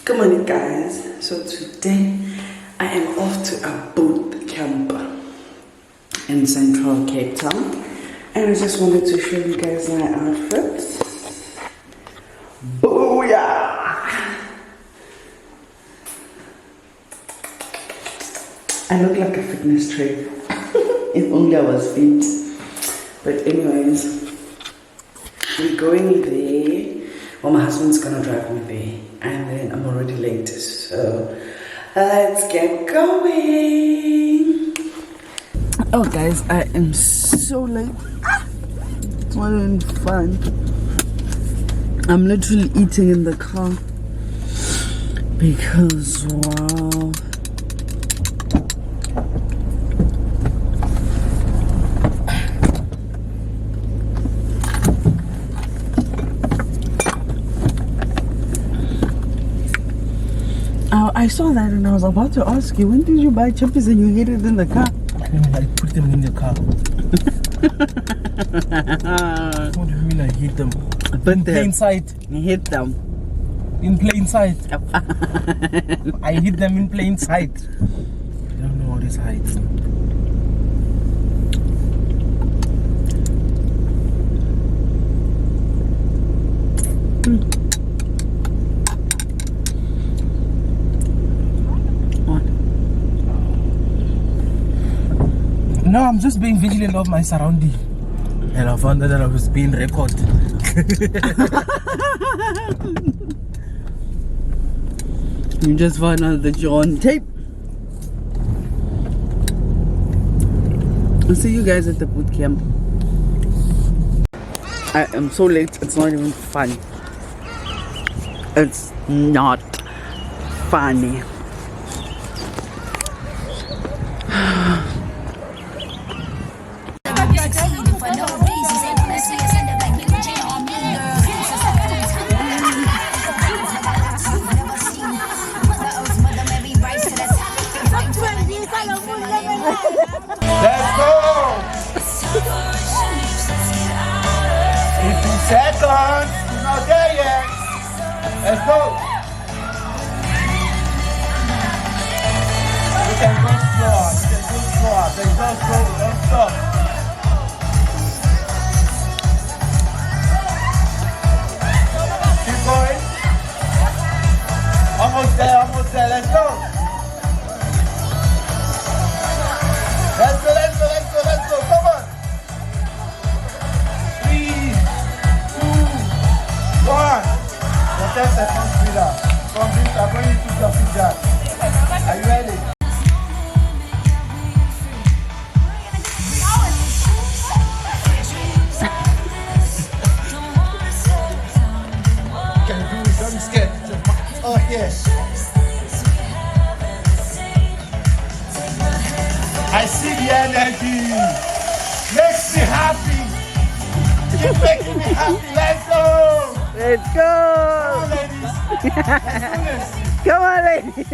Good morning, guys. So today I am off to a boot camp in Central Cape Town, and I just wanted to show you guys my outfit. Booyah! I look like a fitness trainer. If only I was fit. But anyways, we're going there. Well, my husband's gonna drive me there, and then I'm already late, so let's get going. Oh guys, I am so late. It's not even fun. I'm literally eating in the car because wow. I saw that and I was about to ask you, when did you buy chippies and you hid it in the car? I put them in the car. What do you mean I hid them? In plain sight. You hid them. In plain sight. I hid them in plain sight. I don't know what is hiding. No, I'm just being vigilant of my surrounding. And I found that I was being recorded. You just found out that you're on tape. I'll see you guys at the boot camp. I am so late, it's not even fun. It's not funny. Let's go! 50 seconds! We're not there yet! Let's go! You can go slower, Then go slow, don't stop. Keep going. Almost there, let's go! Let's go, come on! 3, 2, 1. Your 10 seconds leader. From this, I'm going to your feet. Are you ready? Can you do it? Don't be scared. Oh, yes. I see the energy. Makes me happy. Keep making me happy. Let's go. Let's go! Come on, ladies. Come on, ladies!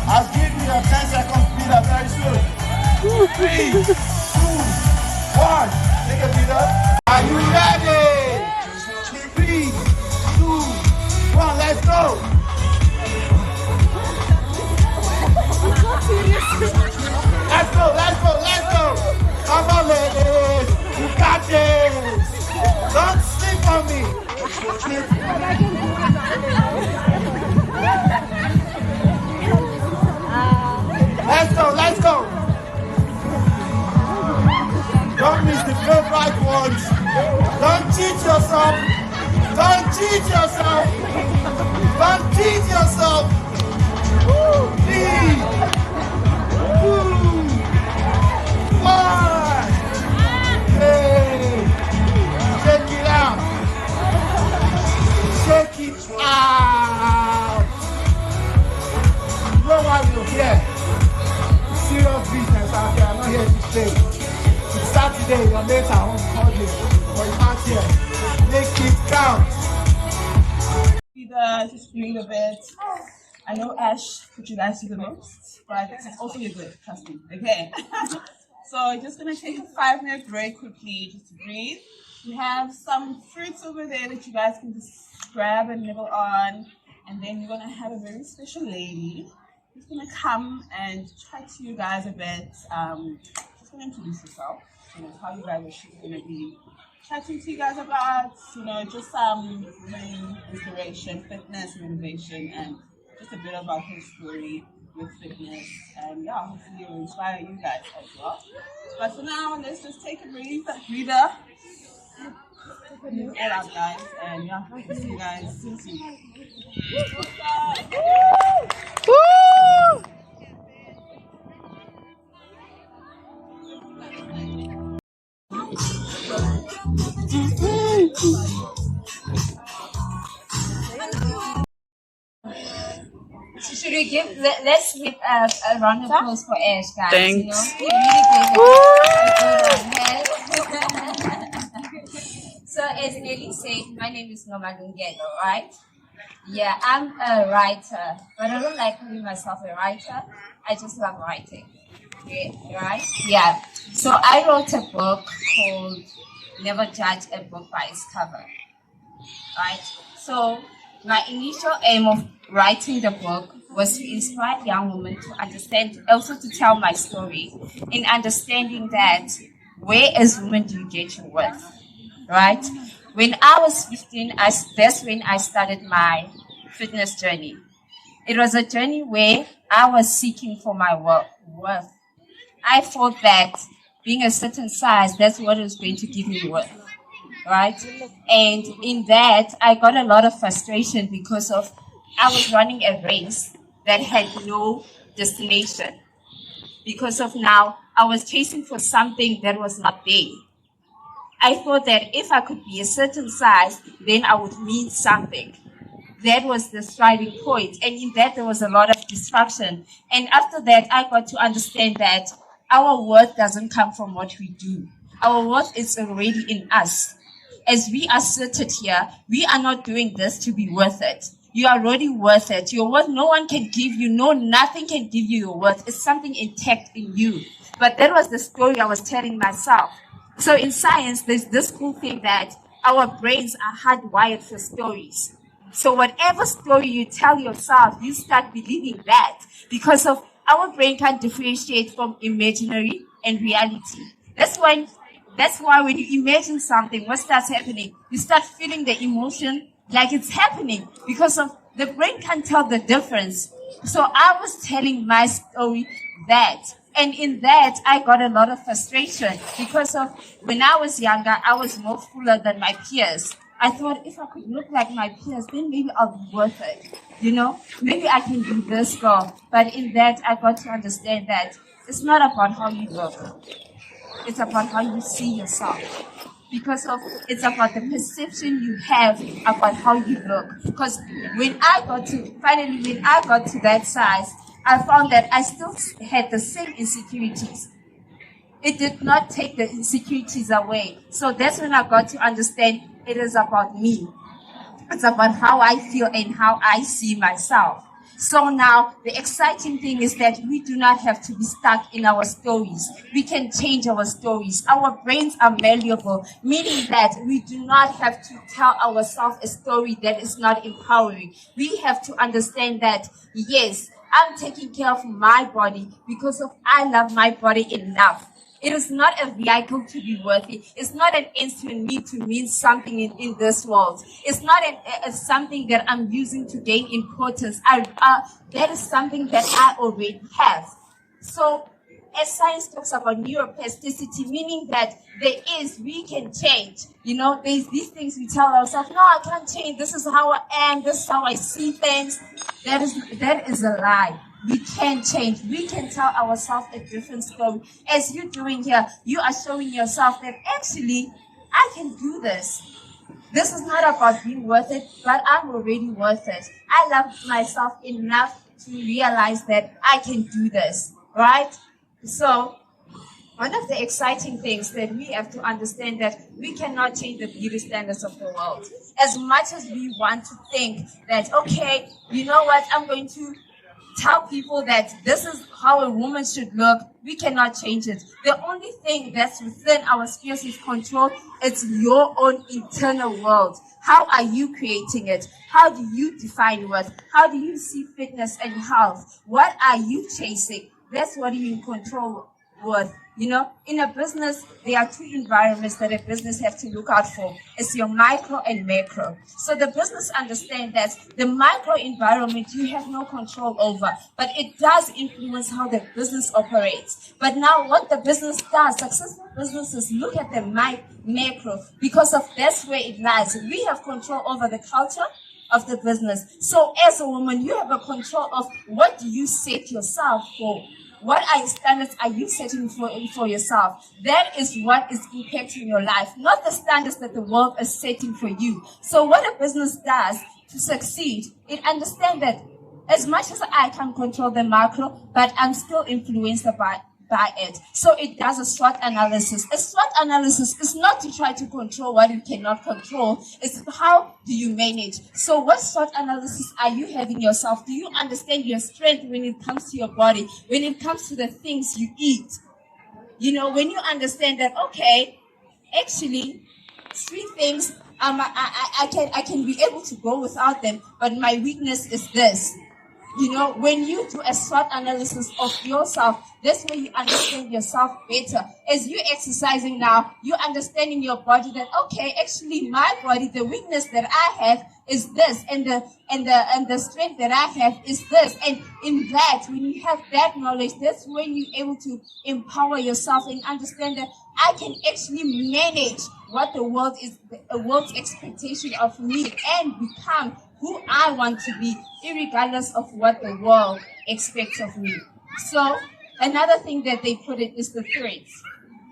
I'll give you a 10-second speeder very soon. 3, 2, 1. Take a breather. Are you ready? 3, 2, 1. Let's go. Let's go! Come on, ladies! You got this! Don't sleep on me! Let's go! Don't miss the favorite ones! Don't cheat yourself! 3, 2, 1. Hey, check it out. You know why we're here? Serious business out here. I'm not here to stay. It's Saturday. Your mates are on holiday, but you're not here. Make it count. Just doing a bit. I know Ash put you guys to the most, but it's also you're good, trust me. Okay. So just gonna take a 5-minute break quickly, just to breathe. We have some fruits over there that you guys can just grab and nibble on. And then we're gonna have a very special lady who's gonna come and chat to you guys a bit. She's gonna introduce herself, tell you guys what she's gonna be chatting to you guys about, just main inspiration, fitness, motivation, and just a bit about her story with fitness. And yeah, hopefully it will inspire you guys as well. But for now, let's just take a breather. Move all out, guys, and yeah, hope to see you guys soon. Should we let's give a round of applause for Ash, guys. Thanks. He really gave a good hand. So as Nelly said, my name is Noma Lungelo, right? Yeah, I'm a writer, but I don't like calling myself a writer. I just love writing. Yeah, right? Yeah. So I wrote a book called Never Judge a Book by Its Cover. Right? So my initial aim of writing the book was to inspire young women to understand, also to tell my story, in understanding that where as women do you get your worth, right? When I was 15, that's when I started my fitness journey. It was a journey where I was seeking for my worth. I thought that being a certain size, that's what was going to give me worth, right? And in that, I got a lot of frustration because of I was running a race that had no destination. Because of now, I was chasing for something that was not there. I thought that if I could be a certain size, then I would mean something. That was the striving point. And in that, there was a lot of distraction. And after that, I got to understand that our worth doesn't come from what we do. Our worth is already in us. As we are seated here, we are not doing this to be worth it. You are already worth it. Your worth, no one can give you, nothing can give you your worth. It's something intact in you. But that was the story I was telling myself. So in science, there's this cool thing that our brains are hardwired for stories. So whatever story you tell yourself, you start believing that because of our brain can't differentiate from imaginary and reality. That's why when you imagine something, what starts happening? You start feeling the emotion like it's happening because of the brain can't tell the difference. So I was telling my story that. And in that, I got a lot of frustration because of when I was younger, I was more fuller than my peers. I thought if I could look like my peers, then maybe I'll be worth it. Maybe I can do this goal. But in that, I got to understand that it's not about how you look. It's about how you see yourself. Because it's about the perception you have about how you look. Because when I got to that size, I found that I still had the same insecurities. It did not take the insecurities away. So that's when I got to understand it is about me. It's about how I feel and how I see myself. So now the exciting thing is that we do not have to be stuck in our stories. We can change our stories. Our brains are malleable, meaning that we do not have to tell ourselves a story that is not empowering. We have to understand that, yes, I'm taking care of my body because I love my body enough. It is not a vehicle to be worthy. It's not an instrument to mean something in this world. It's not something that I'm using to gain importance. That is something that I already have. So as science talks about neuroplasticity, meaning that we can change. There's these things we tell ourselves, no, I can't change. This is how I am. This is how I see things. That is a lie. We can change. We can tell ourselves a different story. As you're doing here, you are showing yourself that actually, I can do this. This is not about being worth it, but I'm already worth it. I love myself enough to realize that I can do this, right? So, one of the exciting things that we have to understand that we cannot change the beauty standards of the world. As much as we want to think that, okay, you know what, I'm going to tell people that this is how a woman should look, we cannot change it. The only thing that's within our spheres of control is your own internal world. How are you creating it? How do you define worth? How do you see fitness and health? What are you chasing? That's what you in control with. You know, in a business, there are two environments that a business has to look out for. It's your micro and macro. So the business understands that the micro environment you have no control over, but it does influence how the business operates. But now what the business does, successful businesses look at the macro because of that's where it lies. We have control over the culture of the business. So as a woman, you have a control of what do you set yourself for. What standards are you setting for yourself? That is what is impacting your life, not the standards that the world is setting for you. So what a business does to succeed, it understands that as much as I can control the macro, but I'm still influenced by it. So it does a SWOT analysis. A SWOT analysis is not to try to control what you cannot control. It's how do you manage. So what SWOT analysis are you having yourself? Do you understand your strength when it comes to your body? When it comes to the things you eat? You know, when you understand that, okay, actually, sweet things, I can be able to go without them, but my weakness is this. You know, when you do a SWOT analysis of yourself, that's when you understand yourself better. As you're exercising now, you're understanding your body that, okay, actually my body, the weakness that I have is this, and the strength that I have is this. And in that, when you have that knowledge, that's when you're able to empower yourself and understand that I can actually manage what the world's expectation of me and become who I want to be, irregardless of what the world expects of me. So another thing that they put it is the threats.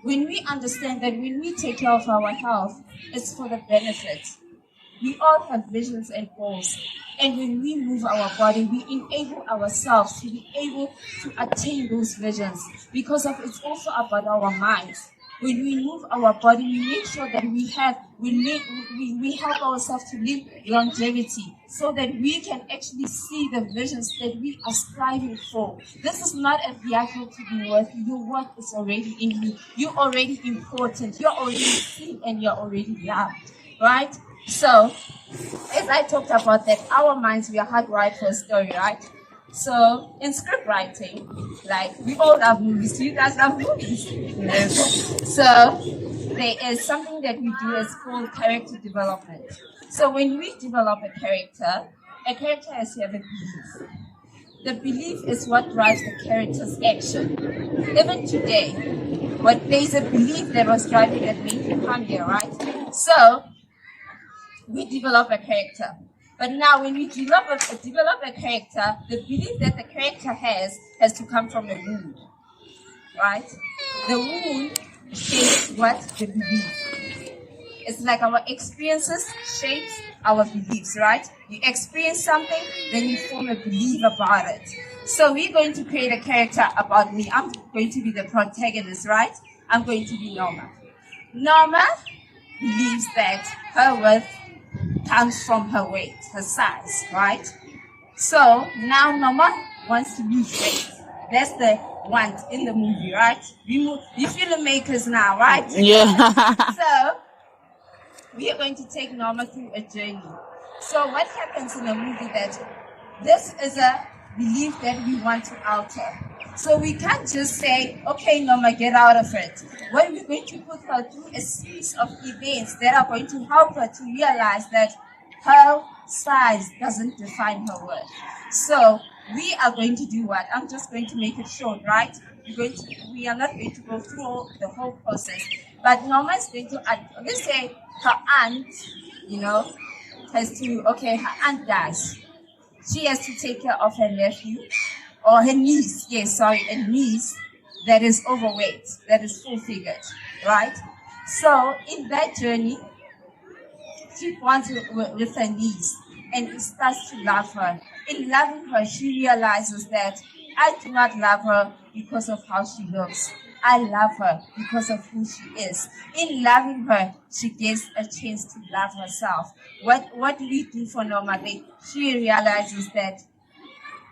When we understand that when we take care of our health, it's for the benefit. We all have visions and goals. And when we move our body, we enable ourselves to be able to attain those visions because it's also about our minds. When we move our body, we make sure that we help ourselves to live longevity so that we can actually see the visions that we are striving for. This is not a vehicle to be worth. Your worth is already in you. You're already important. You're already seen and you're already loved. Right? So, as I talked about that, our minds, we are hardwired for a story, right? So, in script writing, like, we all love movies. You guys love movies? Yes. So, there is something that we do is called character development. So, when we develop a character has to have a belief. The belief is what drives the character's action. Even today, there's a belief that was driving that made you come here, right? So, we develop a character. But now when we develop a character, the belief that the character has to come from a wound, right? The wound shapes what the belief. It's like our experiences shapes our beliefs, right? You experience something, then you form a belief about it. So we're going to create a character about me. I'm going to be the protagonist, right? I'm going to be Norma. Norma believes that her worth comes from her weight, her size, right? So now Norma wants to lose weight. That's the want in the movie, right? You filmmakers now, right? Yeah. So we are going to take Norma through a journey. So what happens in the movie that this is a belief that we want to alter. So we can't just say, okay, Norma, get out of it. What we're going to put her through a series of events that are going to help her to realize that her size doesn't define her worth. So we are going to do what? I'm just going to make it short, right? We are not going to go through the whole process. But Norma is going to, let's say her aunt, her aunt dies. She has to take care of her nephew. Or her niece, a niece that is overweight, that is full-figured, right? So in that journey, she bonds with her niece and starts to love her. In loving her, she realizes that I do not love her because of how she looks. I love her because of who she is. In loving her, she gets a chance to love herself. What do we do for Norma? She realizes that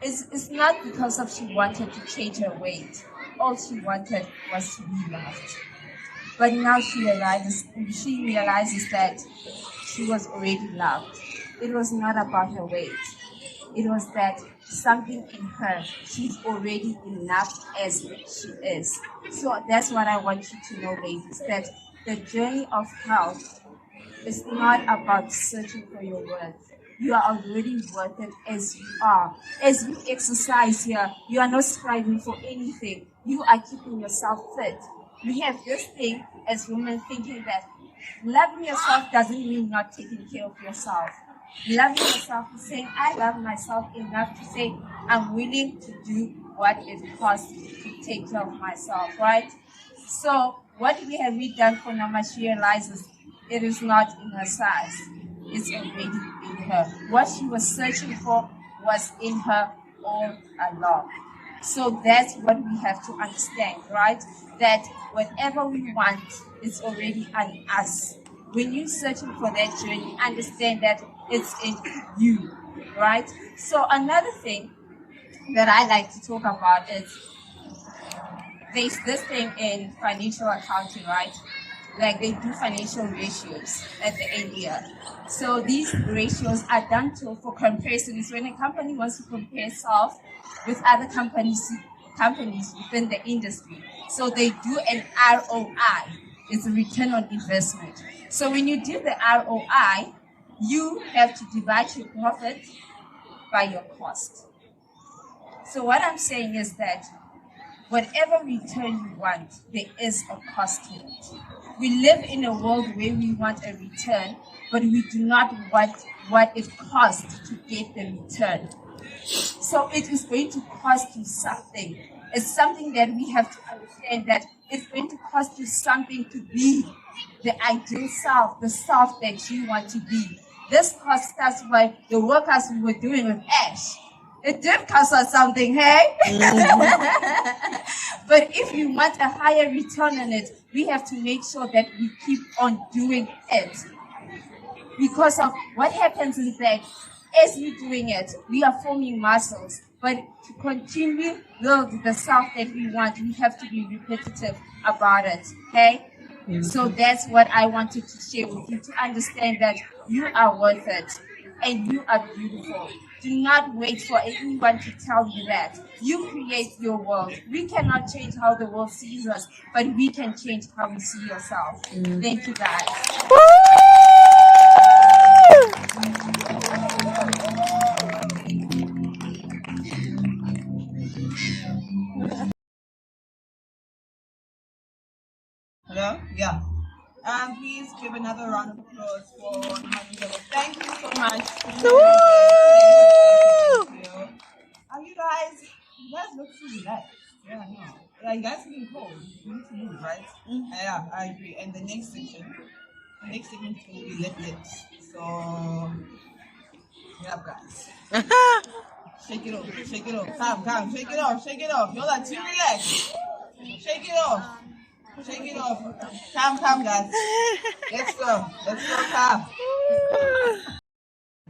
it's not because of she wanted to change her weight. All she wanted was to be loved. But now she realizes that she was already loved. It was not about her weight. It was that something in her, she's already enough as she is. So that's what I want you to know, ladies, that the journey of health is not about searching for your worth. You are already worth it as you are. As you exercise here, you are not striving for anything. You are keeping yourself fit. We have this thing as women thinking that loving yourself doesn't mean not taking care of yourself. Loving yourself is saying, I love myself enough to say, I'm willing to do what it costs to take care of myself, right? So what have we done for Nama? She realizes it is not in her size. It's already in her. What she was searching for was in her all along. So that's what we have to understand, right? That whatever we want is already on us. When you're searching for that journey, understand that it's in you, right? So another thing that I like to talk about is there's this thing in financial accounting, right? Like they do financial ratios at the end year. So these ratios are done for comparisons. When a company wants to compare itself with other companies within the industry. So they do an ROI. It's a return on investment. So when you do the ROI, you have to divide your profit by your cost. So what I'm saying is that whatever return you want, there is a cost to it. We live in a world where we want a return, but we do not want what it costs to get the return. So it is going to cost you something. It's something that we have to understand, that it's going to cost you something to be the ideal self, the self that you want to be. This cost us by the workouts we were doing with Ash. It did cost us something, hey? But if you want a higher return on it, we have to make sure that we keep on doing it. Because of what happens is that as we're doing it, we are forming muscles. But to continue build the self that we want, we have to be repetitive about it, okay? So that's what I wanted to share with you, to understand that you are worth it and you are beautiful. Do not wait for anyone to tell you that. You create your world. We cannot change how the world sees us, but we can change how we see yourself. Thank you, guys. Hello? Yeah. Please give another round of applause for Namagungelo. Thank you so much. Thank you. You guys look so relaxed. Yeah, I know. Yeah, you guys are getting cold. You need to move, right? Yeah, I agree. And the next segment is going to be lit. So, yeah, guys. Shake it off. Come, shake it off. You're like too relaxed. Shake it off. Come, guys. Let's go, come.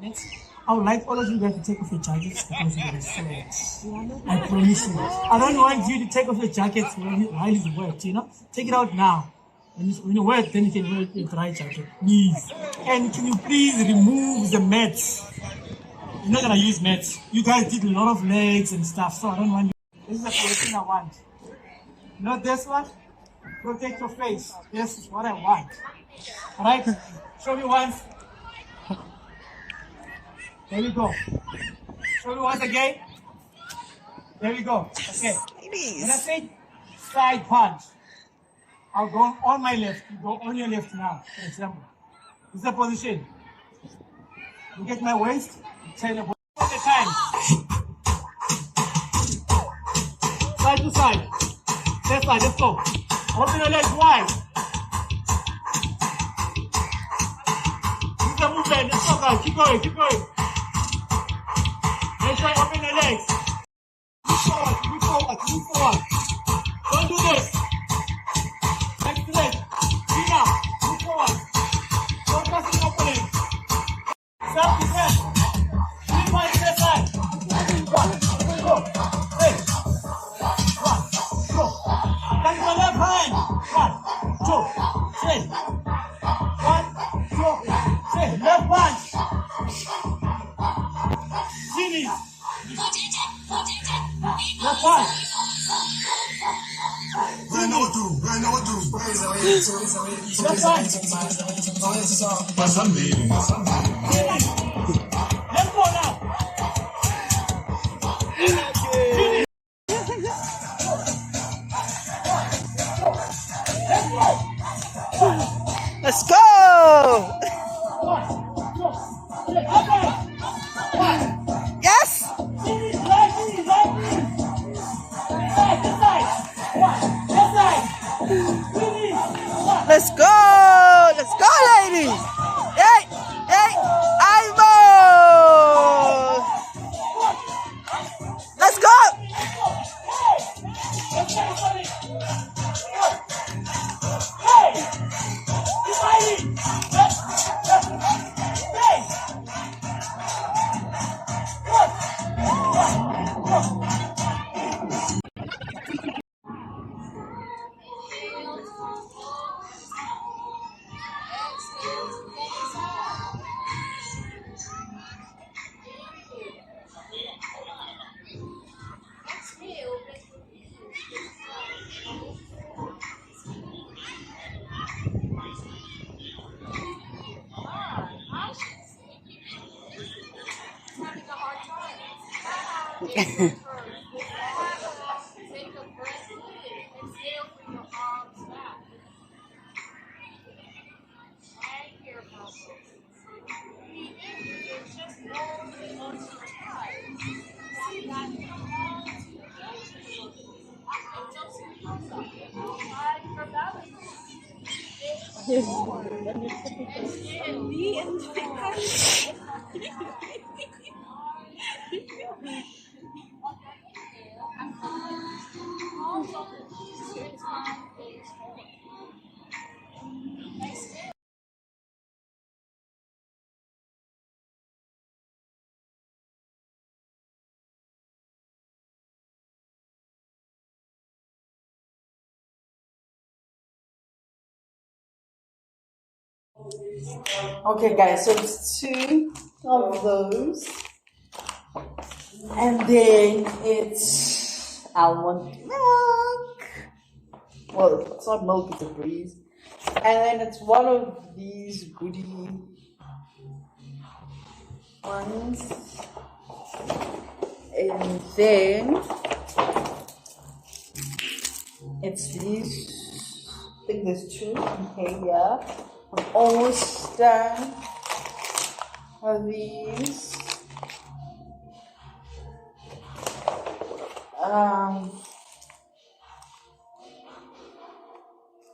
Next, I would like all of you guys to take off your jackets because it is sweat. I promise you. I don't want you to take off your jackets while it's wet, you know? Take it out now. When you're wet, then you can wear your dry jacket. Please. And can you please remove the mats? You're not going to use mats. You guys did a lot of legs and stuff, so I don't want you. This is the collection I want. Not this one. Protect your face. This is what I want. Alright? Show me once. There we go. Show me once again. There we go. Okay. When I say side punch, I'll go on my left. You go on your left now, for example. This is the position. Look at my waist. Turn the body all the time. Side to side. Left side. Let's go. Open your legs wide. This is the movement. Let's go, guys. Keep going. Make sure you open your legs. Move forward. Don't do this. Next leg. Feet up. Move forward. Don't press the opening. Self-defense. 3 points to the side. Let's go! Yes! Let's go! Let's go, ladies! Hey! Hey! Imo! Let's go! Okay, guys, so it's 2 of those, and then it's almond milk. Well, it's not milk, it's a breeze. And then it's one of these goodie ones, and then it's these. I think there's 2 okay, yeah. I'm almost done with these.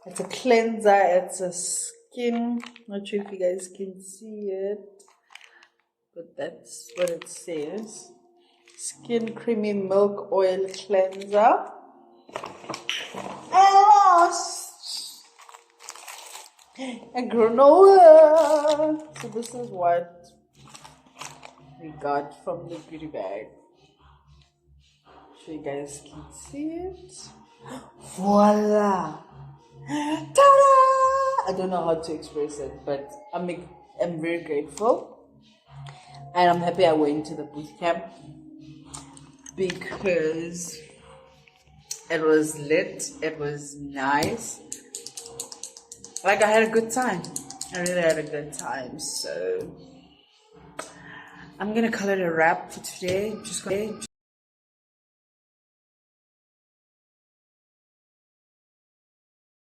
It's a cleanser, it's a skin, not sure if you guys can see it, but that's what it says. Skin creamy milk oil cleanser. And last, a granola. So this is what we got from the goodie bag. So you guys can see it. Voila! Ta-da! I don't know how to express it, but I'm very grateful, and I'm happy I went to the boot camp because it was lit, it was nice. Like, I had a good time. I really had a good time. So I'm gonna call it a wrap for today.